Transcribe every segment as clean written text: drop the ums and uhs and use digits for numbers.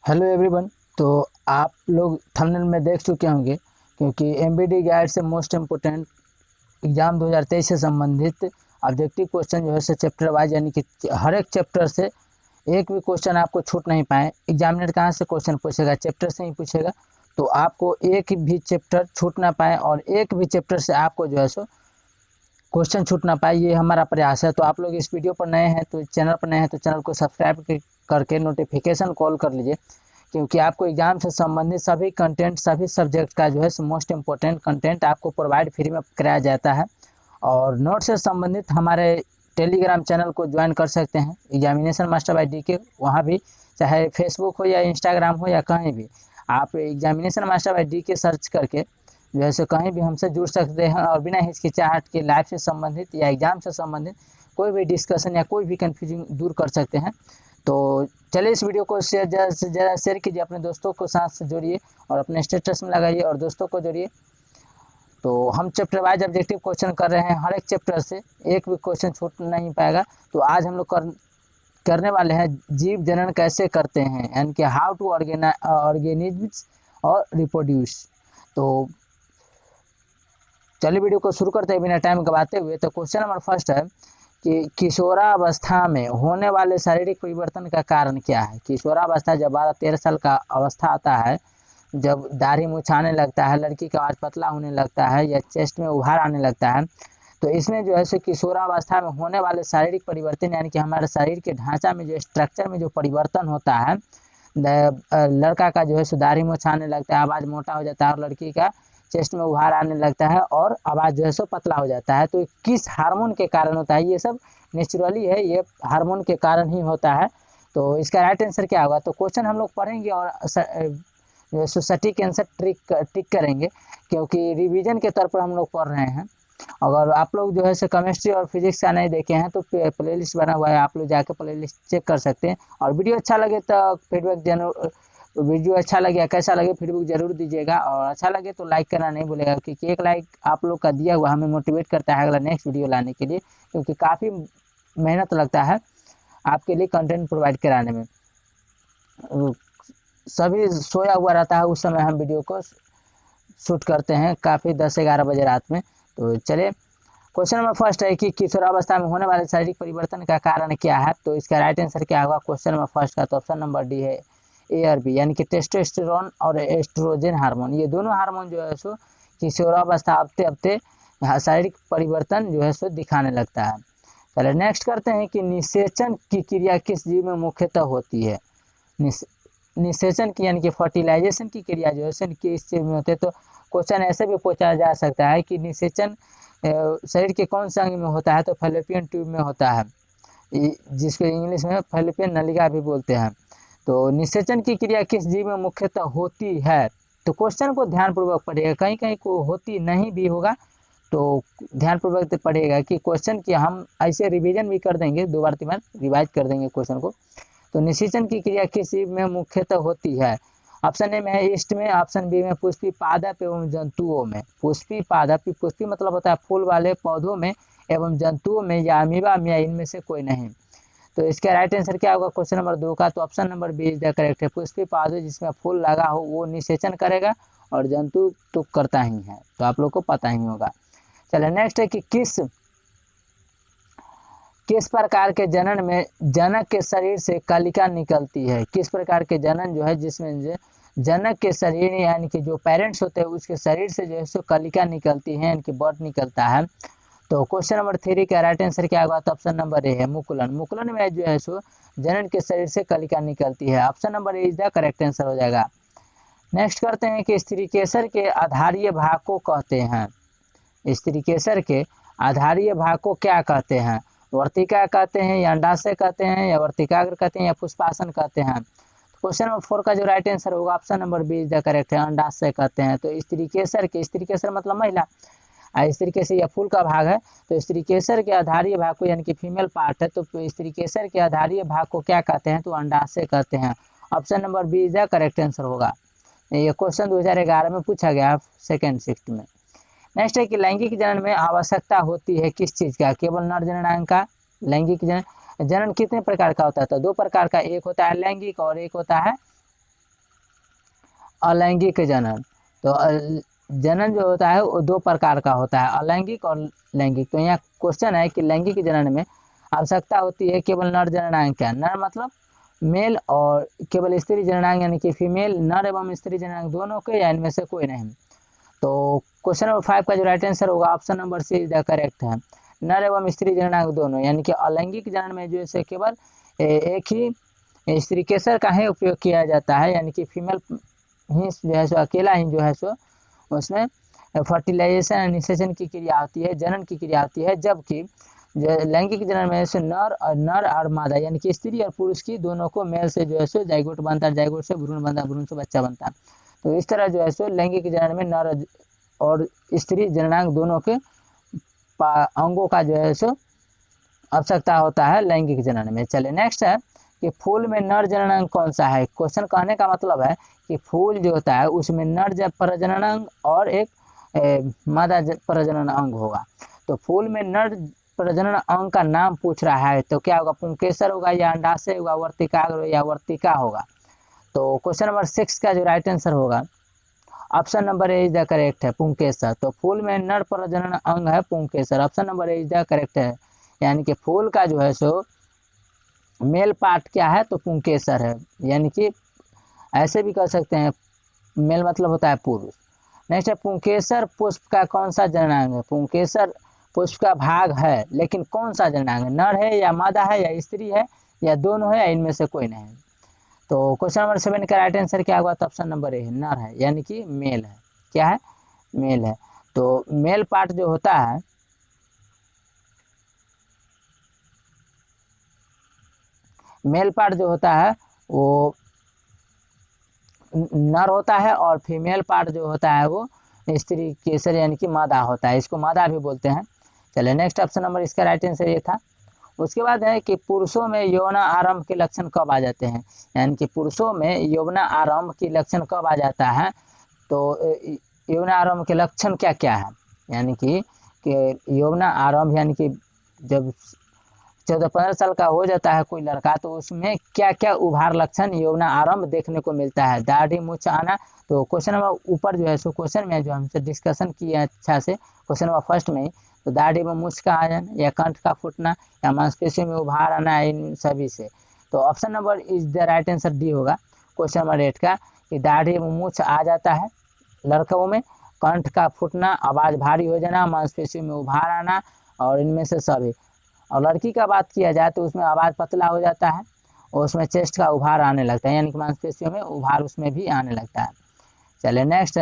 Hello everyone. तो आप लोग थंबनेल में देख चुके होंगे क्योंकि एमबीडी गाइड से मोस्ट इम्पोर्टेंट एग्जाम 2023 से संबंधित ऑब्जेक्टिव क्वेश्चन जो है से चैप्टर वाइज, यानी कि हर एक चैप्टर से एक भी क्वेश्चन आपको छूट नहीं पाए। एग्जामिनर कहाँ से क्वेश्चन पूछेगा? चैप्टर से ही पूछेगा। तो आपको एक भी चैप्टर छूट ना पाए और एक भी चैप्टर से आपको जो है सो क्वेश्चन छूट ना पाए, ये हमारा प्रयास है। तो आप लोग इस वीडियो पर नए हैं तो चैनल पर नए हैं तो चैनल को सब्सक्राइब करके नोटिफिकेशन कॉल कर लीजिए, क्योंकि आपको एग्जाम से संबंधित सभी कंटेंट, सभी सब्जेक्ट का जो है मोस्ट इम्पोर्टेंट कंटेंट आपको प्रोवाइड फ्री में कराया जाता है। और नोट से संबंधित हमारे टेलीग्राम चैनल को ज्वाइन कर सकते हैं, एग्जामिनेशन मास्टर बाय डीके। वहाँ भी चाहे फेसबुक हो या इंस्टाग्राम हो या कहीं भी आप examination master by DK search करके जो है कहीं भी हमसे जुड़ सकते हैं और बिना हिचकिचाहट के लाइफ से संबंधित या एग्जाम से संबंधित कोई भी डिस्कशन या कोई भी कन्फ्यूजन दूर कर सकते हैं। तो चलिए इस वीडियो को शेयर, ज़्यादा से ज़्यादा शेयर कीजिए, अपने दोस्तों को साथ से जोड़िए और अपने स्टेटस में लगाइए और दोस्तों को जोड़िए। तो हम चैप्टर वाइज ऑब्जेक्टिव क्वेश्चन कर रहे हैं, हर एक चैप्टर से एक भी क्वेश्चन छूट नहीं पाएगा। तो आज हम लोग करने वाले हैं जीव जनन कैसे करते हैं, यानी कि हाउ टू ऑर्गेनिज्म्स और रिप्रोड्यूस। तो चलिए वीडियो को शुरू करते हैं बिना टाइम गवाते हुए। तो क्वेश्चन नंबर फर्स्ट है कि किशोरावस्था में होने वाले शारीरिक परिवर्तन का कारण क्या है? किशोरावस्था जब 12-13 साल का अवस्था आता है, जब दाढ़ी मूछ आने लगता है, लड़की का आवाज पतला होने लगता है या चेस्ट में उभार आने लगता है, तो इसमें जो है सो किशोरावस्था में होने वाले शारीरिक परिवर्तन, यानी कि हमारे शरीर के ढांचा में जो स्ट्रक्चर में जो परिवर्तन होता है, लड़का का जो है सो दाढ़ी मूछ आने लगता है, आवाज़ मोटा हो जाता है, और लड़की का चेस्ट में उभार आने लगता है और आवाज़ जो है सो पतला हो जाता है। तो किस हार्मोन के कारण होता है? ये सब नेचुरली है, ये हार्मोन के कारण ही होता है। तो इसका राइट आंसर क्या होगा? तो क्वेश्चन हम लोग पढ़ेंगे और जो है सटीक आंसर टिक करेंगे, क्योंकि रिवीजन के तौर पर हम लोग पढ़ रहे हैं। अगर आप लोग जो है सो केमिस्ट्री और फिजिक्स का नहीं देखे हैं तो प्लेलिस्ट बना हुआ है, आप लोग जाके प्लेलिस्ट चेक कर सकते हैं। और वीडियो अच्छा लगे तो फीडबैक जरूर, वीडियो अच्छा लगे या कैसा लगे फीडबैक जरूर दीजिएगा, और अच्छा लगे तो लाइक करना नहीं भूलेगा, क्योंकि एक लाइक आप लोग का दिया हुआ हमें मोटिवेट करता है अगला नेक्स्ट वीडियो लाने के लिए, क्योंकि काफ़ी मेहनत लगता है आपके लिए कंटेंट प्रोवाइड कराने में। सभी सोया हुआ रहता है उस समय हम वीडियो को शूट करते हैं, काफ़ी 10-11 बजे रात में। तो चलिए क्वेश्चन नंबर फर्स्ट है कि किशोरावस्था में होने वाले शारीरिक परिवर्तन का कारण क्या है? तो इसका राइट आंसर क्या होगा क्वेश्चन नंबर फर्स्ट का? तो ऑप्शन नंबर डी है ए और बी, यानी कि टेस्टोस्टेरोन और एस्ट्रोजन हार्मोन। ये दोनों हार्मोन जो है सो किशोरावस्था अपते अपते शारीरिक परिवर्तन जो है सो दिखाने लगता है। चलिए नेक्स्ट करते हैं कि निषेचन की क्रिया किस जीव में मुख्यतः होती है? निषेचन की यानी कि फर्टिलाइजेशन की क्रिया जो है किस चीज में होते हैं? तो क्वेश्चन ऐसे भी पूछा जा सकता है कि निषेचन शरीर के कौन से अंग में होता है? तो फैलोपियन ट्यूब में होता है, जिसको इंग्लिश में फैलोपियन नलिका भी बोलते हैं। तो निषेचन की क्रिया किस जीव में मुख्यतः होती है? तो क्वेश्चन को ध्यानपूर्वक पढ़िएगा, कहीं कहीं को होती नहीं भी होगा, तो ध्यानपूर्वक पढ़िएगा कि क्वेश्चन की हम ऐसे रिवीजन भी कर देंगे, 2 बार 3 बार रिवाइज कर देंगे क्वेश्चन को। तो निषेचन की क्रिया किस जीव में मुख्यतः होती है? ऑप्शन ए में है ईस्ट में, ऑप्शन बी में पुष्पी पादप एवं जंतुओं में। पुष्पी पादप, पुष्पी मतलब होता है फूल वाले पौधों में, एवं जंतुओं में या अमीबा में, या इनमें से कोई नहीं। तो इसका राइट आंसर क्या होगा क्वेश्चन नंबर 2 का? तो option number B is the correct है। पुष्पी पौधे जिसमें फूल लगा हो वो निषेचन करेगा, और जंतु तो करता ही है, तो आप लोग को पता ही होगा। चलिए नेक्स्ट है कि किस प्रकार के जनन में जनक के शरीर से कलिका निकलती है? किस प्रकार के जनन जो है जिसमें जनक के शरीर यानी कि जो पेरेंट्स होते हैं उसके शरीर से जो है सो कलिका निकलती है, यानी कि बर्ड निकलता है। तो क्वेश्चन नंबर 3 का राइट आंसर क्या होगा? तो ऑप्शन नंबर ए है मुकुलन। मुकुलन में जो है सो जनन के शरीर से कलिका निकलती है। Option number A is the correct answer हो जाएगा। नेक्स्ट करते हैं कि स्त्रीकेसर के आधारीय भाग को कहते हैं। स्त्रीकेसर के आधारीय भाग को क्या कहते हैं? वर्तिका कहते हैं, या अंडाशय कहते हैं, या वर्तिकाग्र कहते हैं, या पुष्पासन कहते हैं? क्वेश्चन नंबर 4 का जो राइट आंसर होगा option number B is the correct है, अंडाशय कहते हैं। तो स्त्रीकेसर के, स्त्रीकेसर मतलब महिला, स्त्रीकेसर या फूल का भाग है, तो स्त्रीकेसर के आधारीय भाग को यानी कि फीमेल पार्ट है, तो स्त्रीकेसर के आधारीय भाग को क्या कहते हैं? तो अंडाशय कहते हैं। Option number B is the correct answer होगा। ये क्वेश्चन 2011 में पूछा गया सेकेंड शिफ्ट में। नेक्स्ट है कि लैंगिक जनन में आवश्यकता होती है किस चीज का? केवल नर जननांग का। लैंगिक जनन कितने प्रकार का होता है? तो 2 प्रकार का, एक होता है लैंगिक और एक होता है अलैंगिक जनन। तो जनन जो होता है वो दो प्रकार का होता है, अलैंगिक और लैंगिक। तो यहाँ क्वेश्चन है कि लैंगिक जनन में आवश्यकता होती है केवल नर जननांग क्या, नर मतलब मेल, और केवल स्त्री जननांग यानी कि फीमेल, नर एवं स्त्री जननांग दोनों के, या इनमें से कोई नहीं। तो क्वेश्चन नंबर 5 का जो राइट आंसर होगा option number C is the correct है, नर एवं स्त्री जननांग दोनों। यानी कि अलैंगिक जनन में जो है केवल एक ही स्त्री केसर का ही उपयोग किया जाता है, यानी कि फीमेल ही जो है सो अकेला ही जो है सो उसमें फर्टिलाइजेशन एंड निषेचन की क्रिया होती है, जनन की क्रिया होती है। जबकि लैंगिक जनन में से नर और मादा यानी कि स्त्री और पुरुष की दोनों को मेल से जो है सो जाइगोट बनता है, जाइगोट से भ्रूण बनता है, भ्रूण से बच्चा बनता है। तो इस तरह जो है सो लैंगिक जनन में नर और स्त्री जननांग दोनों के अंगों का जो है सो आवश्यकता होता है लैंगिक जनन में। चले नेक्स्ट है कि फूल में नर जननांग कौन सा है। क्वेश्चन कहने का मतलब है कि फूल जो होता है उसमें नर प्रजनन अंग और एक मादा प्रजनन अंग होगा। तो फूल में नर प्रजनन अंग का नाम पूछ रहा है, तो क्या होगा, पुंकेसर होगा या अंडाशय होगा, वर्तिकाग्र या वर्तिका होगा। तो क्वेश्चन नंबर 6 का जो राइट आंसर होगा option number A is the correct है, पुंकेसर। तो फूल में नर प्रजनन अंग है पुंकेसर, option number A is the correct है। यानी कि फूल का जो है सो मेल पार्ट क्या है, तो पुंकेसर है। यानी कि ऐसे भी कह सकते हैं, मेल मतलब होता है पुरुष। नेक्स्ट है पुंकेसर पुष्प का कौन सा जननांग है। पुंकेसर पुष्प का भाग है, लेकिन कौन सा जननांग है, नर है या मादा है या स्त्री है या दोनों है या इनमें से कोई नहीं। तो क्वेश्चन नंबर 7 का राइट आंसर क्या होगा, तो ऑप्शन नंबर ए है, नर है, यानी कि मेल है। क्या है, मेल है। तो मेल पार्ट जो होता है मेल पार्ट जो होता है वो नर होता है, और फीमेल पार्ट जो होता है वो स्त्री केसर यानी कि मादा होता है, इसको मादा भी बोलते हैं। चलिए नेक्स्ट ऑप्शन नंबर इसका राइट आंसर ये था। उसके बाद है कि पुरुषों में यौन आरंभ के लक्षण कब आ जाते हैं। यानी कि पुरुषों में यौन आरंभ के लक्षण कब आ जाता है। तो यौन आरंभ के लक्षण क्या क्या है, यानी कि यौन आरंभ यानी कि जब 14-15 साल का हो जाता है कोई लड़का, तो उसमें क्या क्या उभार लक्षण यौन आरंभ देखने को मिलता है। दाढ़ी मूछ आना, तो क्वेश्चन नंबर ऊपर जो है सो क्वेश्चन में जो हमसे डिस्कशन किए अच्छा से क्वेश्चन नंबर फर्स्ट में ही, तो दाढ़ी में मूछ का आ जाना या कंठ का फूटना या मांसपेशियों में उभार आना, इन सभी से। तो option number is the right answer D होगा क्वेश्चन नंबर 8 का, कि दाढ़ी में मूछ आ जाता है लड़कों में, कंठ का फूटना, आवाज़ भारी हो जाना, मांसपेशियों में उभार आना, और इनमें से सभी। और लड़की का बात किया जाए तो उसमें आवाज़ पतला हो जाता है और उसमें चेस्ट का उभार आने लगता है, यानी कि मांसपेशियों में उभार उसमें भी आने लगता है। चलिए नेक्स्ट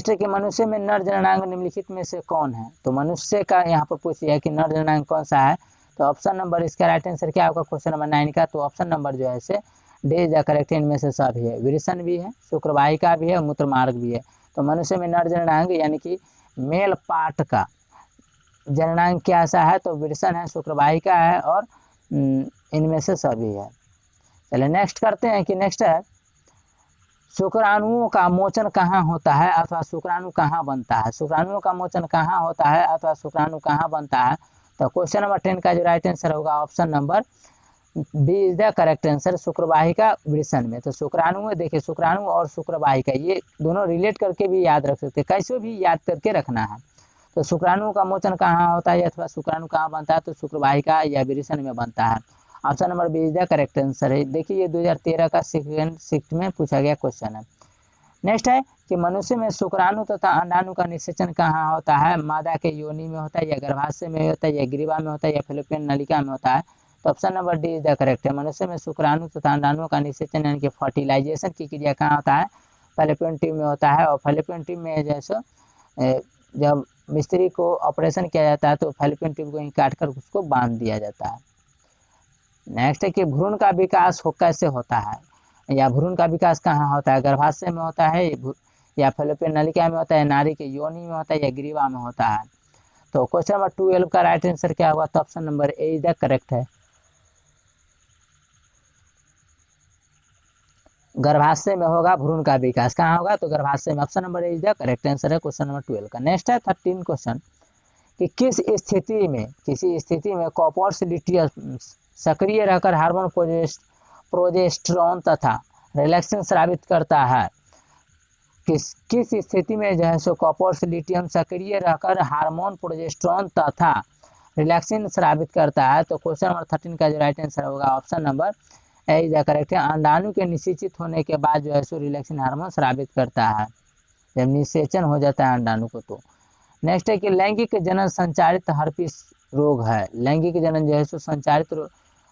है कि मनुष्य में नर जननांग निम्नलिखित में से कौन है। तो मनुष्य का यहाँ पर पूछ लिया कि नर जननांग कौन सा है। तो ऑप्शन नंबर इसका राइट आंसर क्या होगा क्वेश्चन नंबर 9 का, तो ऑप्शन नंबर जो है से डी इज द करेक्ट, इनमें से सभी है, विरेचन भी है, शुक्रवाहिका भी है, मूत्र मार्ग भी है। तो मनुष्य में नर जननांग यानी कि मेल पार्ट का जननांग क्या सा है, तो विरेचन है, शुक्रवाहिका है, और इनमें से सभी है। चलिए नेक्स्ट करते हैं कि नेक्स्ट है शुक्राणुओं का मोचन कहाँ होता है अथवा शुक्राणु कहाँ बनता है। शुक्राणुओं का मोचन कहाँ होता है अथवा शुक्राणु कहाँ बनता है। तो क्वेश्चन नंबर 10 का जो राइट आंसर होगा option number B is the correct answer, शुक्रवाहिका विरेचन में। तो शुक्राणु में देखिए, शुक्राणु और शुक्रवाहिका ये दोनों रिलेट करके भी याद रख सकते हैं, कैसे भी याद करके रखना है। तो शुक्राणु का मोचन कहाँ होता है अथवा शुक्राणु कहाँ बनता है, तो शुक्रवाहिका या विरेचन में बनता है। Option number B is the correct answer है। देखिए ये 2013 का सेकेंड शिफ्ट में पूछा गया क्वेश्चन है। नेक्स्ट है कि मनुष्य में शुक्राणु तथा अंडाणु का निषेचन कहाँ होता है। मादा के योनि में होता है या गर्भाशय में होता है या ग्रीवा में होता है या फैलोपियन नलिका में होता है। तो option number D is the correct है। मनुष्य में शुक्राणु तथा अंडाणु का निषेचन यानी कि फर्टिलाइजेशन की क्रिया कहाँ होता है, फैलोपियन ट्यूब में होता है। और फैलोपियन ट्यूब में जैसे जब मिस्त्री को ऑपरेशन किया जाता है तो फैलोपियन ट्यूब को काट कर उसको बांध दिया जाता है। नेक्स्ट है कि भ्रूण का विकास कैसे होता है, या भ्रूण का विकास कहाँ होता है, गर्भाशय में होता है या फैलोपियन नलिका में होता है, नारी के योनि में होता है या ग्रीवा में होता है। तो क्वेश्चन नंबर 12 का राइट आंसर क्या होगा, तो option number A is the correct है, गर्भाशय में होगा भ्रूण का विकास। कहाँ होगा, तो गर्भाशय में। Option number A is the correct answer है क्वेश्चन नंबर 12 का। नेक्स्ट है 13 क्वेश्चन कि किसी स्थिति में कॉपर्स लिटियस सक्रिय रहकर हार्मोन प्रोजेस्टेरॉन तथा रिलैक्सिंग स्रावित करता है। किस स्थिति में जो है सो कॉपर लिथियम सक्रिय रहकर हार्मोन प्रोजेस्टेरोन तथा रिलैक्सिन स्रावित करता है। तो क्वेश्चन नंबर 13 का जो राइट आंसर होगा option number A is the correct है। अंडाणु के निषेचित होने के बाद जो है सो रिलैक्सिन हार्मोन स्रावित करता है, जब निषेचन हो जाता है अंडाणु को। तो नेक्स्ट है कि लैंगिक जनन संचारित हर्पिस रोग है। लैंगिक जनन जो है सो संचारित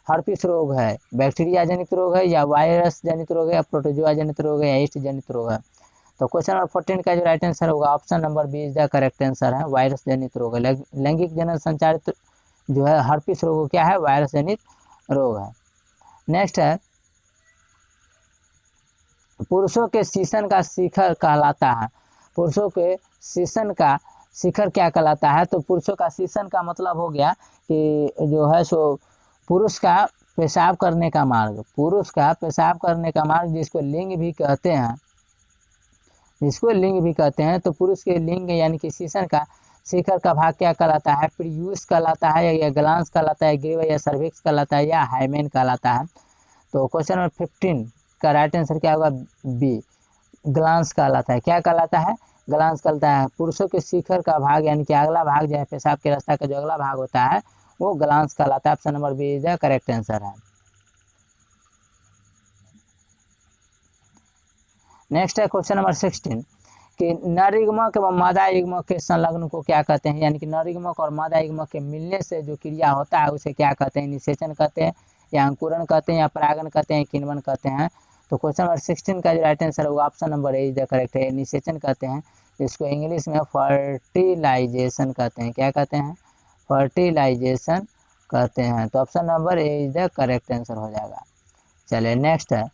हर्पिस रोग है, बैक्टीरिया जनित रोग है या वायरस जनित रोग है या प्रोटोजोआ जनित रोग है या ईस्ट जनित रोग है। तो क्वेश्चन नंबर 14 का जो राइट आंसर होगा option number B is the correct answer है, वायरस जनित रोग है। लैंगिक जनन संचारित जो है हर्पिस रोग क्या है, वायरस जनित रोग है। नेक्स्ट है पुरुषों के शीशन का शिखर कहलाता है। पुरुषों के शीशन का शिखर क्या कहलाता है? तो पुरुषों का शीशन का मतलब हो गया कि जो है सो पुरुष का पेशाब करने का मार्ग, पुरुष का पेशाब करने का मार्ग जिसको लिंग भी कहते हैं, जिसको लिंग भी कहते हैं। तो पुरुष के लिंग यानी कि शीशन का शिखर का भाग क्या कहलाता है? प्रियूस कहलाता है या ग्लांस कहलाता है, ग्रीवा या सर्विक्स कहलाता है या हाइमेन कहलाता है। तो क्वेश्चन नंबर 15 का राइट आंसर क्या होगा? बी, ग्लांस कहलाता है। क्या कहलाता है? ग्लांस कहलाता है। पुरुषों के शिखर का भाग यानी कि अगला भाग जो है पेशाब के रास्ता का जो अगला भाग होता है वो ग्लांस कहलाता है। Option number B is the correct answer है। नेक्स्ट है क्वेश्चन नंबर 16 कि नरयुग्मक एवं मादा युग्मक के संलग्न को क्या कहते हैं? यानी कि नरयुग्मक और मादा युग्मक के मिलने से जो क्रिया होता है उसे क्या कहते हैं? निषेचन कहते हैं या अंकुरण कहते हैं या परागन कहते हैं, किण्वन कहते हैं। तो क्वेश्चन नंबर 16 का जो राइट आंसर होगा option number A is the correct है, निषेचन कहते हैं, जिसको इंग्लिश में फर्टिलाइजेशन कहते हैं। क्या कहते हैं? फर्टिलाइजेशन कहते हैं। तो option number A is the correct answer हो जाएगा। चलिए नेक्स्ट है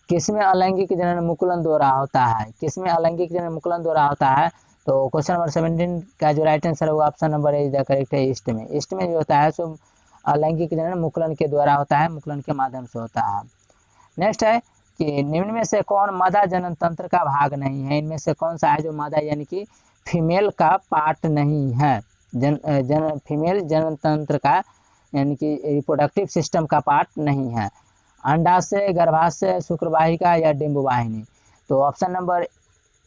किसमें अलैंगिक जनन मुकुलन द्वारा होता है? किसमें अलैंगिक जनन मुकुलन द्वारा होता है? तो क्वेश्चन नंबर 17 का जो राइट आंसर होगा option number A is the correct है, ईस्ट में। ईस्ट में जो होता है सो अलैंगिक जनन मुकुलन के द्वारा होता है, मुकुलन के माध्यम से होता है। नेक्स्ट है कि निम्न में से कौन मादा जनन तंत्र का भाग नहीं है? इनमें से कौन सा है जो मादा यानी कि फीमेल का पार्ट नहीं है? फीमेल जनन तंत्र का यानी कि रिप्रोडक्टिव सिस्टम का पार्ट नहीं है। अंडाशय, गर्भाशय, शुक्रवाहिका या डिंबवाहिनी। तो ऑप्शन नंबर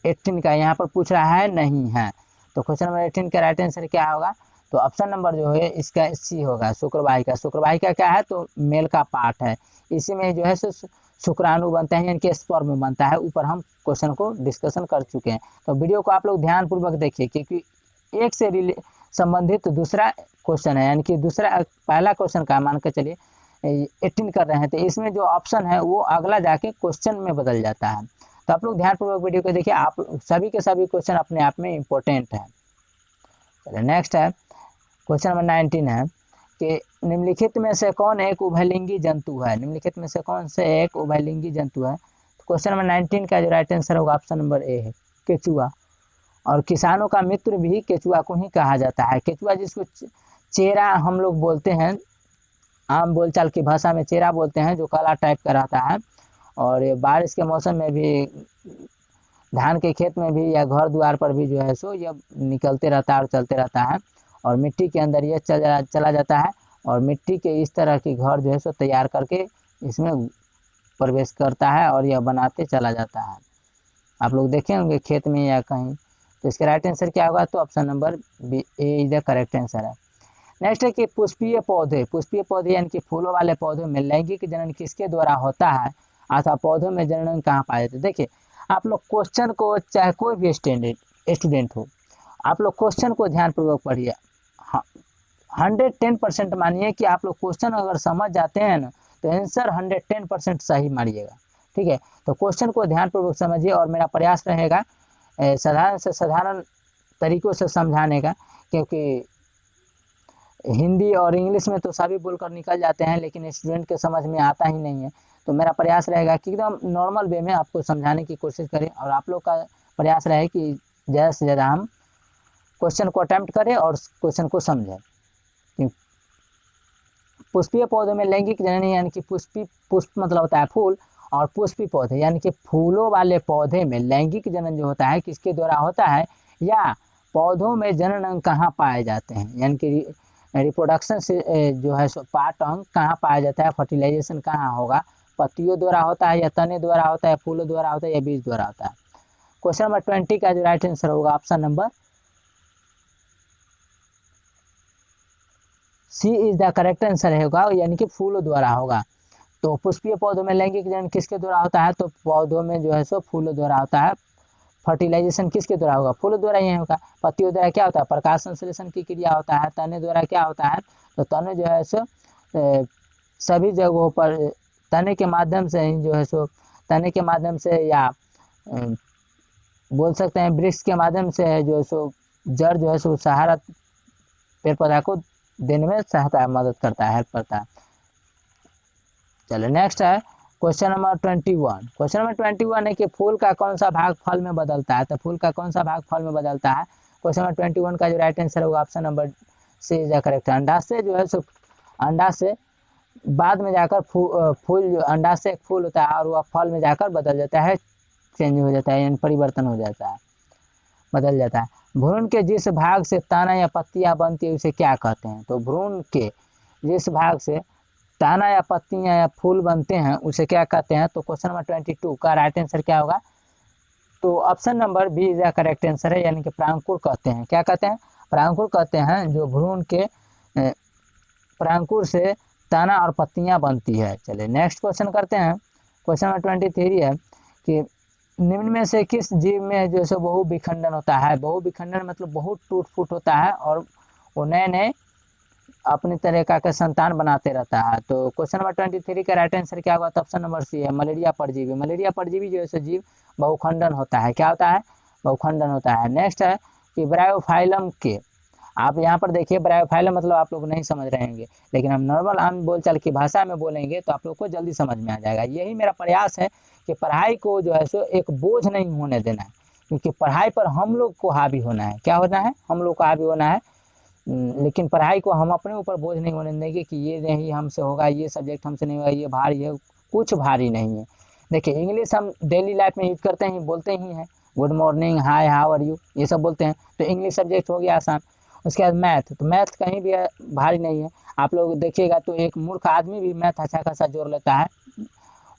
18 का यहाँ पर पूछ रहा है नहीं है। तो क्वेश्चन नंबर 18 का राइट आंसर क्या होगा? तो ऑप्शन नंबर जो है इसका सी होगा, शुक्रवाहिका। शुक्रवाहिका क्या है? तो मेल का पार्ट है, इसी में जो है शुक्राणु बनते हैं यानी कि स्पर्म बनता है। ऊपर हम क्वेश्चन को डिस्कशन कर चुके हैं। तो वीडियो को आप लोग ध्यानपूर्वक देखिए क्योंकि एक से संबंधित दूसरा क्वेश्चन है, यानी कि दूसरा पहला क्वेश्चन का मान के चलिए 18 कर रहे हैं तो इसमें जो ऑप्शन है वो अगला जाके क्वेश्चन में बदल जाता है। तो आप लोग ध्यानपूर्वक वीडियो को देखिए, आप सभी के सभी क्वेश्चन अपने आप में इम्पोर्टेंट है। चलिए नेक्स्ट है क्वेश्चन नंबर 19 है कि निम्नलिखित में से कौन एक उभयलिंगी जंतु है? निम्नलिखित में से कौन से एक उभयलिंगी जंतु है? तो क्वेश्चन नंबर 19 का जो राइट आंसर होगा ऑप्शन नंबर ए है, केचुआ। और किसानों का मित्र भी केचुआ को ही कहा जाता है। केचुआ जिसको चेरा हम लोग बोलते हैं, आम बोलचाल की भाषा में चेरा बोलते हैं, जो काला टाइप का रहता है। और ये बारिश के मौसम में भी, धान के खेत में भी या घर द्वार पर भी जो है सो ये निकलते रहता है और चलते रहता है और मिट्टी के अंदर ये चला जाता है और मिट्टी के इस तरह की घर जो है सो तैयार करके इसमें प्रवेश करता है और यह बनाते चला जाता है। आप लोग देखे होंगे खेत में या कहीं। तो इसका राइट आंसर क्या होगा? तो option number B A is the correct answer है। नेक्स्ट है कि पुष्पीय पौधे यानी कि फूलों वाले पौधों में लैंगिक जनन किसके द्वारा होता है अथवा पौधों में जनन कहाँ पाए जाते हैं? देखिए आप लोग क्वेश्चन को, चाहे कोई भी स्टूडेंट हो, आप लोग क्वेश्चन को ध्यानपूर्वक पढ़िए। हाँ 110% मानिए कि आप लोग क्वेश्चन अगर समझ जाते हैं ना तो आंसर 110% सही मारिएगा। ठीक है, तो क्वेश्चन को ध्यानपूर्वक समझिए और मेरा प्रयास रहेगा साधारण से साधारण तरीकों से समझाने का, क्योंकि हिंदी और इंग्लिश में तो सभी बोलकर निकल जाते हैं लेकिन स्टूडेंट के समझ में आता ही नहीं है। तो मेरा प्रयास रहेगा कि एकदम नॉर्मल वे में आपको समझाने की कोशिश करें और आप लोग का प्रयास रहे कि ज़्यादा से ज़्यादा हम क्वेश्चन को अटेम्प्ट करें और क्वेश्चन को समझें। पुष्पीय पौधों में लैंगिक जनन यानी कि पुष्प मतलब होता है फूल, और पुष्पी पौधे यानी कि फूलों वाले पौधे में लैंगिक जनन जो होता है किसके द्वारा होता है, या पौधों में जनन अंग कहाँ पाए जाते हैं, यानी कि रिप्रोडक्शन से जो है सो पार्ट अंग कहाँ पाया जाता है, फर्टिलाइजेशन कहाँ होगा, पत्तियों द्वारा होता है या तने द्वारा होता है, फूलों द्वारा होता है या बीज द्वारा होता है। क्वेश्चन नंबर 20 का जो राइट आंसर होगा option number C is the correct answer होगा, यानी कि फूलों द्वारा होगा। तो पुष्पीय पौधों में लैंगिक जनन किसके द्वारा होता है, तो पौधों में जो है सो फूलों द्वारा होता है। फर्टिलाइजेशन किसके द्वारा होगा, फूलों द्वारा ही होगा। पत्तियों द्वारा क्या होता है, प्रकाश संश्लेषण की क्रिया होता है। तने द्वारा क्या होता है, तो तने जो है सो सभी जगहों पर तने के माध्यम से ही जो है सो तने के माध्यम से या बोल सकते हैं वृक्ष के माध्यम से जो है सो जड़ जो है सो सहारा पेड़ पौधा को देने में सहायता मदद करता है, हेल्प करता है। चलो नेक्स्ट है क्वेश्चन नंबर 21। क्वेश्चन नंबर 21 है कि फूल का कौन सा भाग फल में बदलता है, तो फूल का कौन सा भाग फल में बदलता है। क्वेश्चन नंबर 21 का जो राइट आंसर होगा option number C is the correct. अंडा से जो है सो अंडा से बाद में जाकर फूल जो अंडा से एक फूल होता है और वह फल में जाकर बदल जाता है, चेंज हो जाता है, यानी परिवर्तन हो जाता है, बदल जाता है। भ्रूण के जिस भाग से ताना या पत्तियां बनती है उसे क्या कहते हैं, तो भ्रूण के जिस भाग से ताना या पत्तियां या फूल बनते हैं उसे क्या कहते हैं। तो क्वेश्चन नंबर 22 का राइट आंसर क्या होगा, तो option number B is the correct answer है, यानी कि परांकुर कहते हैं। क्या कहते हैं, परांकुर कहते हैं जो भ्रूण के परांकुर से ताना और पत्तियां बनती है। चलिए नेक्स्ट क्वेश्चन करते हैं। क्वेश्चन नंबर 23 है कि निम्न में से किस जीव में जो है बहु विखंडन होता है। बहु विखंडन मतलब बहुत टूट फूट होता है और वो नए नए अपनी तरीका के संतान बनाते रहता है। तो क्वेश्चन नंबर 23 का राइट आंसर क्या होगा, तो ऑप्शन नंबर सी है, मलेरिया परजीवी। मलेरिया परजीवी जो है जीव बहुखंडन होता है। क्या होता है, बहुखंडन होता है। नेक्स्ट है कि ब्रायोफाइलम के, आप यहाँ पर देखिए ब्रायोफाइलम मतलब आप लोग नहीं समझ रहे होंगे, लेकिन हम नॉर्मल आम बोलचाल की भाषा में बोलेंगे तो आप लोग को जल्दी समझ में आ जाएगा। यही मेरा प्रयास है कि पढ़ाई को जो है सो एक बोझ नहीं होने देना है, क्योंकि पढ़ाई पर हम लोग को हावी होना है। क्या होना है, हम लोग को हावी होना है, लेकिन पढ़ाई को हम अपने ऊपर बोझ नहीं होने देंगे कि ये नहीं हमसे होगा, ये सब्जेक्ट हमसे नहीं होगा, ये भारी है। कुछ भारी नहीं है। देखिए इंग्लिश हम डेली लाइफ में यूज करते हैं, बोलते ही हैं, good morning, hi, how are you, ये सब बोलते हैं, तो इंग्लिश सब्जेक्ट हो गया आसान। उसके बाद मैथ, तो मैथ कहीं भी भारी नहीं है। आप लोग देखिएगा तो एक मूर्ख आदमी भी मैथ अच्छा खासा जोड़ लेता है।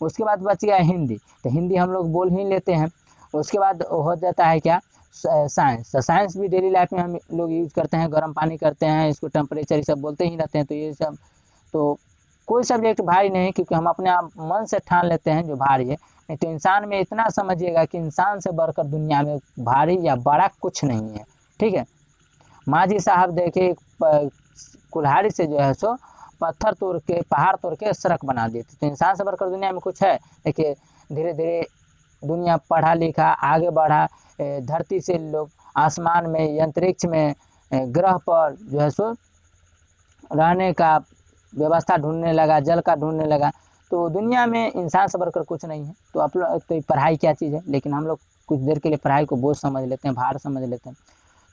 उसके बाद बच गया हिंदी, तो हिंदी हम लोग बोल ही लेते हैं। उसके बाद हो जाता है क्या, साइंस। तो साइंस भी डेली लाइफ में हम लोग यूज करते हैं, गर्म पानी करते हैं, इसको टेम्परेचर ये सब बोलते ही रहते हैं। तो ये सब तो कोई सब्जेक्ट भारी नहीं है, क्योंकि हम अपने आप मन से ठान लेते हैं जो भारी है। नहीं तो इंसान में इतना समझिएगा कि इंसान से बढ़कर दुनिया में भारी या बड़ा कुछ नहीं है। ठीक है, मांझी साहब देखिए कुल्हाड़ी से जो है सो पत्थर तोड़ के, पहाड़ तोड़ के सड़क बना देते। तो इंसान से बढ़कर दुनिया में कुछ है। देखिए धीरे धीरे दुनिया पढ़ा लिखा आगे बढ़ा, धरती से लोग आसमान में, अंतरिक्ष में, ग्रह पर जो है सो रहने का व्यवस्था ढूंढने लगा, जल का ढूंढने लगा। तो दुनिया में इंसान से बढ़कर कुछ नहीं है। तो आप लोग तो पढ़ाई क्या चीज़ है, लेकिन हम लोग कुछ देर के लिए पढ़ाई को बोझ समझ लेते हैं, भार समझ लेते हैं।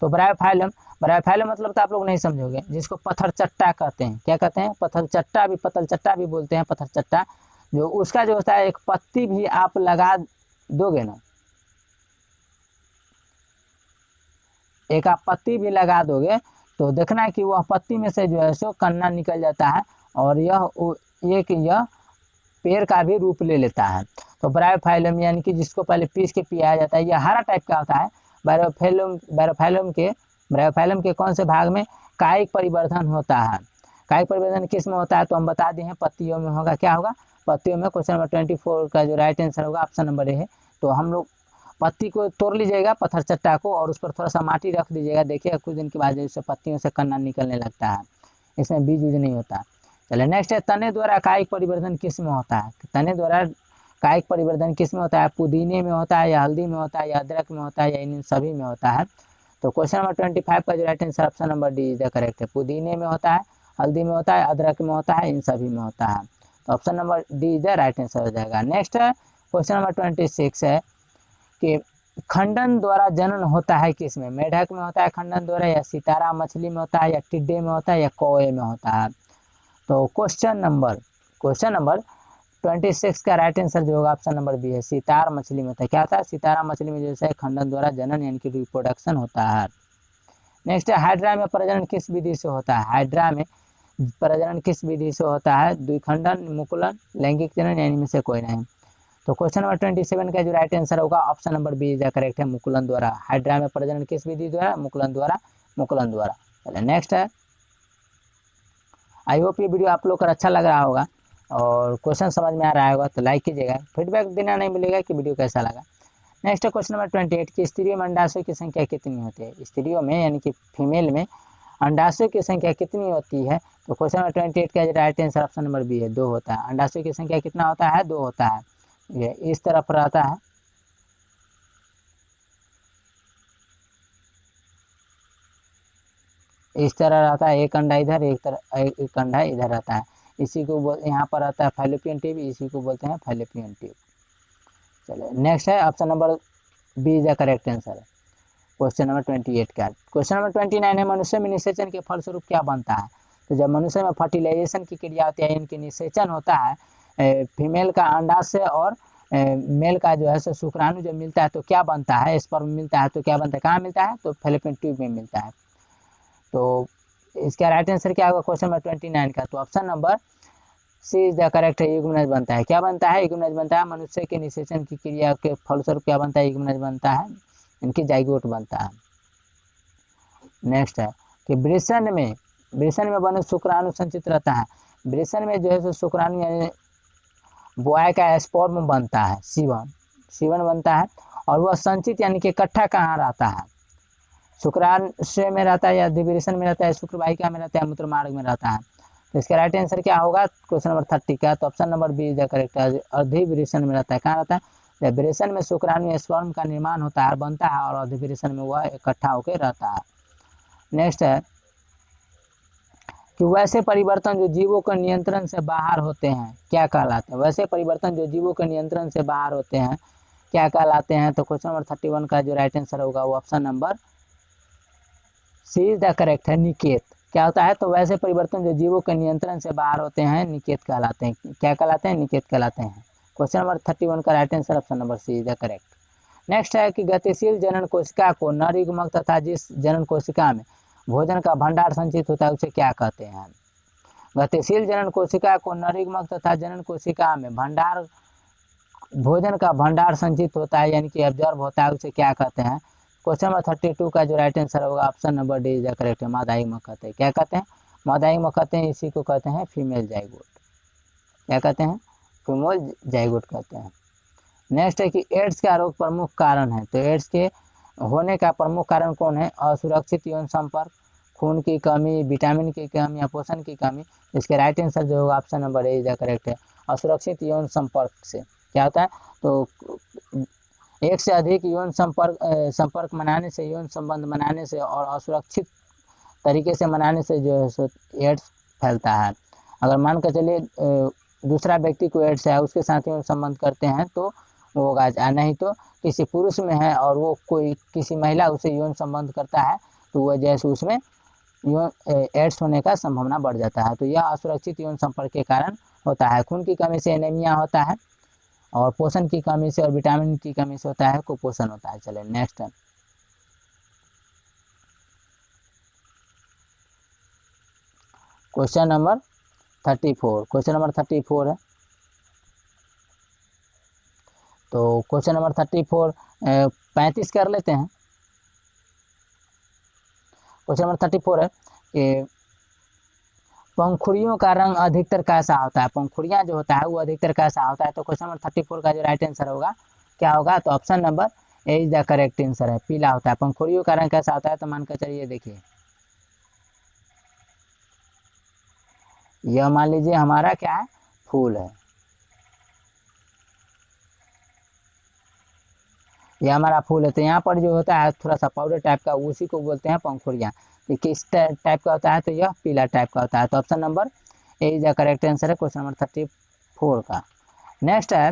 तो ब्रायोफाइलम, ब्रायोफाइलम मतलब तो आप लोग नहीं समझोगे, जिसको पत्थर चट्टा कहते हैं। क्या कहते हैं, पत्थर चट्टा भी, पतल चट्टा भी बोलते हैं, पत्थर चट्टा। जो उसका जो होता है एक पत्ती भी आप लगा दोगे ना, एक आप पत्ती भी लगा दोगे तो देखना कि वह पत्ती में से जो है सो कन्ना निकल जाता है और यह पेड़ का भी रूप ले लेता है। तो ब्रायोफाइलम यानी कि जिसको पहले पीस के पिया जाता है, यह हरा टाइप का होता है। ब्रायोफाइलम के कौन से भाग में कायिक परिवर्धन होता है। कायिक परिवर्धन किस में होता है, तो हम बता दिए हैं पत्तियों में होगा। क्या होगा, पत्तियों में। क्वेश्चन नंबर 24 का जो राइट आंसर होगा ऑप्शन नंबर ए है। तो हम लोग पत्ती को तोड़ लीजिएगा, पत्थर चट्टा को, और उस पर थोड़ा सा माटी रख दीजिएगा, देखिएगा कुछ दिन के बाद जैसे पत्तियों से कन्ना निकलने लगता है, इसमें बीज उज नहीं होता। चलिए नेक्स्ट है, तने द्वारा कायिक परिवर्धन किस में होता है। तने द्वारा कायिक परिवर्धन किस में होता है, पुदीने में होता है या हल्दी में होता है या अदरक में होता है या इन सभी में होता है। तो क्वेश्चन नंबर 25 का जो right answer option number D is the correct है। पुदीने में होता है, हल्दी में होता है, अदरक में होता है, इन सभी में होता है। तो option number D is the right answer हो जाएगा। नेक्स्ट है क्वेश्चन नंबर 26 है कि खंडन द्वारा जनन होता है किस में। मेढक में होता है खंडन द्वारा, या सितारा मछली में होता है, या टिड्डे में होता है, या कौवे में होता है। तो क्वेश्चन नंबर 26 का राइट आंसर जो होगा ऑप्शन नंबर बी है, सितार मछली में होता है। क्या होता है, सितारा मछली में जैसे खंडन द्वारा जनन यानी कि रिप्रोडक्शन होता है। नेक्स्ट है हाइड्रा में प्रजनन किस विधि से होता है? हाइड्रा में प्रजनन किस विधि से होता है? द्विखंडन, मुकुलन, लैंगिक जनन या इनमें से कोई नहीं। तो क्वेश्चन नंबर 27 का जो राइट आंसर होगा option number B is the correct है, मुकुलन द्वारा। हाइड्रा में प्रजनन किस विधि द्वारा? मुकुलन द्वारा, मुकुलन द्वारा। चलिए नेक्स्ट है, आई होप ये वीडियो आप लोग को अच्छा लग रहा होगा और क्वेश्चन समझ में आ रहा होगा, तो लाइक कीजिएगा, फीडबैक देना नहीं भूलिएगा कि वीडियो कैसा लगा। नेक्स्ट है क्वेश्चन नंबर 28 की स्त्रियों में अंडाशय की संख्या कितनी होती है? स्त्रियों में यानी कि फीमेल में अंडाशय की संख्या कितनी होती है? तो क्वेश्चन नंबर 28 का right answer option number B है, 2 होता है। अंडाशय की संख्या कितना होता है? 2 होता है। ये इस तरफ रहता है, इस तरह रहता है, एक अंडा इधर, एक अंडा इधर रहता है। इसी को यहाँ पर रहता है फैलोपियन ट्यूब, इसी को बोलते हैं फैलोपियन ट्यूब। चलिए नेक्स्ट है option number B is the correct answer है क्वेश्चन नंबर 28 का। क्वेश्चन नंबर 29 है, मनुष्य में निषेचन के फलस्वरूप क्या बनता है? तो जब मनुष्य में फर्टिलाइजेशन की क्रिया होती है, इनकी निषेचन होता है, फीमेल का अंडाशय और मेल का जो है सो शुक्राणु जब मिलता है तो क्या बनता है? स्पर्म मिलता है तो क्या बनता है? कहाँ मिलता है? तो फैलोपियन ट्यूब में मिलता है। तो इसका राइट आंसर क्या होगा क्वेश्चन नंबर 29 का? तो option number C is the correct है, युग्मनज बनता है। क्या बनता है? युग्मनज बनता है। मनुष्य के निषेचन की क्रिया के फलस्वरूप क्या बनता है? युग्मनज बनता है, इनकी जाइगोट बनता है। नेक्स्ट है कि वृषण में बने शुक्राणु संचित रहता है। वृषण में जो है सो शुक्राणु यानी बॉय का स्पर्म बनता है, सीवन बनता है, और वह संचित यानी कि इकट्ठा कहाँ रहता है? शुक्राशय में रहता है या अधिवृषण में रहता है, शुक्रवाहिका में रहता है, मूत्र मार्ग में रहता है। तो इसका राइट आंसर क्या होगा क्वेश्चन नंबर 30 का? तो option number B is the correct है, अधिवृषण में रहता है। कहाँ रहता है? जब वृषण में शुक्राणु स्पर्म का निर्माण होता है, बनता है, और अधिवृषण में वह इकट्ठा होकर रहता है। नेक्स्ट है कि वैसे परिवर्तन जो जीवों के नियंत्रण से बाहर होते हैं क्या कहलाते हैं? वैसे परिवर्तन जो जीवों के नियंत्रण से बाहर होते हैं क्या कहलाते हैं? तो क्वेश्चन नंबर 31 का जो राइट आंसर होगा वो option number C is the correct है, निकेत। क्या होता है? तो वैसे परिवर्तन जो जीवों के नियंत्रण से बाहर होते हैं निकेत कहलाते हैं। क्या कहलाते हैं? निकेत कहलाते हैं। क्वेश्चन नंबर 31 का right answer option number C is the correct. Next है कि गतिशील जनन कोशिका को नर युग्मक तथा जिस जनन कोशिका में भोजन का भंडार संचित होता है उसे क्या कहते हैं? गतिशील जनन कोशिका को नर युग्मक तथा जनन कोशिका में भोजन का भंडार संचित होता है यानी कि ऑब्जर्व होता है, उसे क्या कहते हैं? क्वेश्चन नंबर 32 का जो राइट आंसर होगा option number D is the correct है, मादा युग्मक कहते हैं। क्या कहते हैं? मादा युग्मक कहते हैं, इसी को कहते हैं फीमेल जाइगोट। क्या कहते हैं? फीमेल जाइगोट कहते हैं। नेक्स्ट है कि एड्स का रोग प्रमुख कारण है। तो एड्स के होने का प्रमुख कारण कौन है? असुरक्षित यौन संपर्क, खून की कमी, विटामिन की कमी या पोषण की कमी। इसके राइट आंसर जो होगा option number A is the correct है, असुरक्षित यौन संपर्क से। क्या होता है? तो एक से अधिक यौन संपर्क बनाने से, यौन संबंध बनाने से और असुरक्षित तरीके से मनाने से जो है सो एड्स फैलता है। अगर मान कर चलिए दूसरा व्यक्ति को एड्स है, उसके साथ यौन संबंध करते हैं तो वो होगा, नहीं तो किसी पुरुष में है और वो कोई किसी महिला उसे यौन संबंध करता है तो वह जैसे उसमें एड्स होने का संभावना बढ़ जाता है। तो यह असुरक्षित यौन संपर्क के कारण होता है। खून की कमी से एनीमिया होता है, और पोषण की कमी से और विटामिन की कमी से होता है कुपोषण होता है। चले नेक्स्ट है क्वेश्चन नंबर 34। क्वेश्चन नंबर 34 है, तो क्वेश्चन नंबर 34 35 कर लेते हैं। क्वेश्चन नंबर 34 है कि पंखुड़ियों का रंग अधिकतर कैसा होता है? पंखुड़ियाँ जो होता है वो अधिकतर कैसा होता है? तो क्वेश्चन नंबर 34 का जो राइट आंसर होगा क्या होगा? तो option number A is the correct answer है, पीला होता है। पंखुड़ियों का रंग कैसा होता है? तो मान कर चलिए देखिए, यह मान लीजिए हमारा क्या है? फूल है, यह हमारा फूल है। तो यहाँ पर जो होता है थोड़ा सा पाउडर टाइप का, उसी को बोलते हैं पंखुड़ियाँ। तो किस टाइप का होता है? तो यह पीला टाइप का होता है। तो option number A is the correct answer है क्वेश्चन नंबर 34 का। नेक्स्ट है,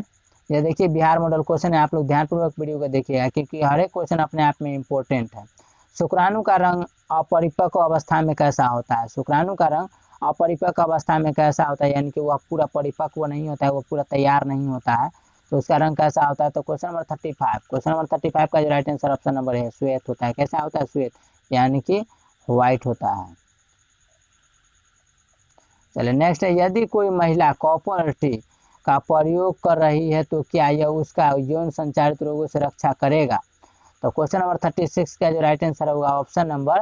ये देखिए बिहार मॉडल क्वेश्चन है, आप लोग ध्यानपूर्वक वीडियो को देखिएगा क्योंकि हर एक क्वेश्चन अपने आप में इम्पोर्टेंट है। शुक्राणु का रंग अपरिपक्व अवस्था में कैसा होता है? शुक्राणु का रंग अपरिपक्व अवस्था में कैसा होता है यानी कि वह पूरा परिपक्व नहीं होता है, वो पूरा तैयार नहीं होता है, तो उसका रंग कैसा होता है? तो क्वेश्चन नंबर 35 का जो राइट आंसर ऑप्शन नंबर है, श्वेत होता है। कैसा होता है? श्वेत, यानी कि व्हाइट होता है। चलिए नेक्स्ट है, यदि कोई महिला कॉपर टी का प्रयोग कर रही है तो क्या यह उसका यौन संचारित रोगों से रक्षा करेगा? तो क्वेश्चन नंबर 36 का जो राइट आंसर होगा option number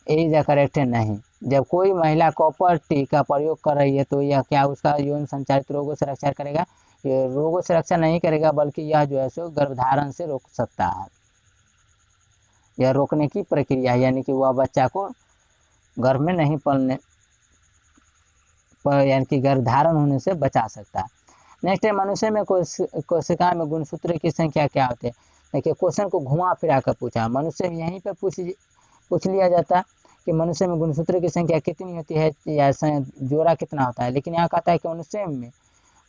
A is the correct है, नहीं। जब कोई महिला कॉपर टी का प्रयोग कर रही है तो यह क्या उसका यौन संचारित रोगों से रक्षा करेगा? ये रोगों से रक्षा नहीं करेगा, बल्कि यह जो है सो गर्भधारण से रोक सकता है। यह रोकने की प्रक्रिया है, यानी कि वह बच्चा को गर्भ में नहीं पलने यानी कि गर्भधारण होने से बचा सकता है। नेक्स्ट है, मनुष्य में कोशिका में गुणसूत्र की संख्या क्या होती है? देखिए क्वेश्चन को घुमा फिरा कर पूछा, मनुष्य में यहीं पर पूछ लिया जाता कि मनुष्य में गुणसूत्र की संख्या कितनी होती है या जोड़ा कितना होता है, लेकिन यहाँ कहता है कि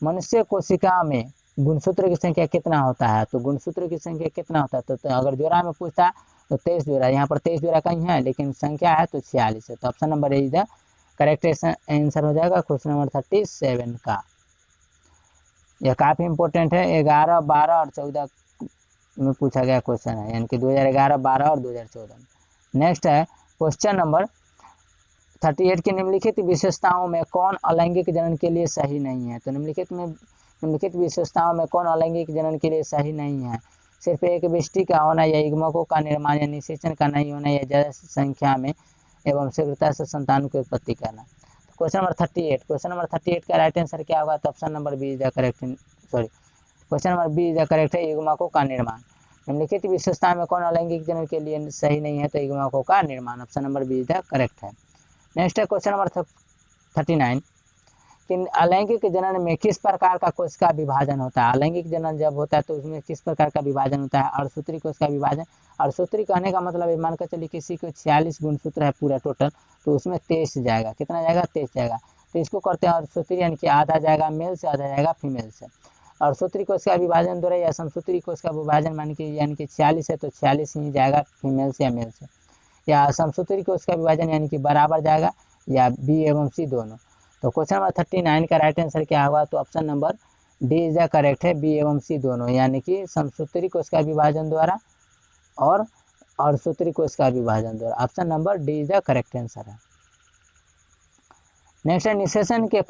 मनुष्य कोशिका में गुणसूत्र की संख्या कितना होता है। तो गुणसूत्र की संख्या कितना होता है, तो अगर जोड़ा में पूछता तो 23 जोड़ा, यहाँ पर 23 जोड़ा कहीं है, लेकिन संख्या है तो 46 है। तो option number A is the correct answer हो जाएगा क्वेश्चन नंबर 37 का। यह काफ़ी इंपॉर्टेंट है, 11, 12 और 14 में पूछा गया क्वेश्चन है, यानी कि 2011, 12 और 2014 में। नेक्स्ट है क्वेश्चन नंबर 38 की निम्नलिखित विशेषताओं में कौन अलैंगिक जनन के लिए सही नहीं है? तो निम्नलिखित विशेषताओं में कौन अलैंगिक जनन के लिए सही नहीं है? सिर्फ एक विष्टि का होना या युग्मकों का निर्माण या निषेचन का नहीं होना या ज्यादा संख्या में एवं शीघ्रता से संतान की उत्पत्ति करना। क्वेश्चन नंबर 38 का राइट आंसर क्या होगा? तो option number B is the correct, question number B is the correct है, युग्मकों का निर्माण। निम्नलिखित विशेषता में कौन अलैंगिक जनन के लिए सही नहीं है? तो युग्मकों का निर्माण, option number B is the correct है। नेक्स्ट है क्वेश्चन नंबर 39 कि अलैंगिक जनन में किस प्रकार का कोशिका विभाजन होता है? अलैंगिक जनन जब होता है तो उसमें किस प्रकार का विभाजन होता है? अर्थसूत्री कोशिका विभाजन। अर्थसूत्री कहने का मतलब मान कर चलिए किसी को 46 गुणसूत्र है पूरा टोटल, तो उसमें 23 जाएगा, कितना जाएगा? 23 जाएगा। तो इसको करते हैं अर्थसूत्री, यानी कि आधा जाएगा मेल से, आधा जाएगा फीमेल से। अर्थसूत्री कोशिका विभाजन द्वारा या समसूत्री कोशिका विभाजन मान के यानी कि 46 है तो 46 ही जाएगा फीमेल से या मेल से, या समसूत्री कोशिका विभाजन यानी कि बराबर जाएगा, या बी एवं सी दोनों। तो क्वेश्चन नंबर 39 का राइट आंसर क्या होगा? तो option number D is the correct है, बी एवं सी दोनों, यानी कि समसूत्री कोशिका विभाजन द्वारा और अर्थसूत्री कोशिका विभाजन द्वारा। Option number D is the correct answer है। नेक्स्ट है, निषेचन के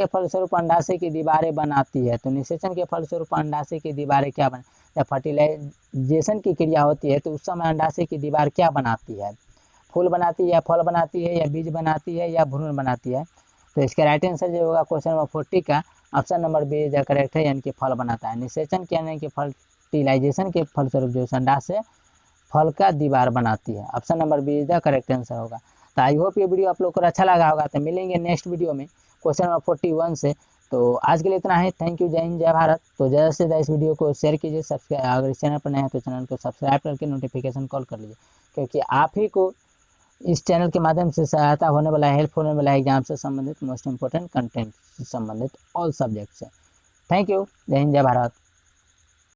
फलस्वरूप अंडाशय की दीवारें बनाती है। तो निषेचन के फलस्वरूप अंडाशय की दीवारें क्या बना? जब फर्टिलाइजेशन की क्रिया होती है तो उस समय अंडाशय की दीवार क्या बनाती है? फूल बनाती है या फल बनाती है या बीज बनाती है या भ्रूण बनाती है? तो इसका राइट आंसर जो होगा क्वेश्चन नंबर 40 का option number B is the correct है, यानी कि फल बनाता है। निषेचन क्या है कि फर्टिलाइजेशन के फलस्वरूप जो अंडाशय फल का दीवार बनाती है। Option number B is the correct answer होगा। तो आई होप ये वीडियो आप लोग को अच्छा लगा होगा। तो मिलेंगे नेक्स्ट वीडियो में क्वेश्चन नंबर 41 से। तो आज के लिए इतना है, थैंक यू, जय हिंद, जय भारत। तो ज़्यादा से ज़्यादा इस वीडियो को शेयर कीजिए, सब्सक्राइब, अगर इस चैनल पर नए हैं तो चैनल को सब्सक्राइब करके नोटिफिकेशन कॉल कर लीजिए, क्योंकि आप ही को इस चैनल के माध्यम से सहायता होने वाला है, हेल्प होने वाला है एग्जाम से संबंधित, मोस्ट इंपोर्टेंट कंटेंट से संबंधित ऑल सब्जेक्ट से। थैंक यू, जय हिंद, जय भारत।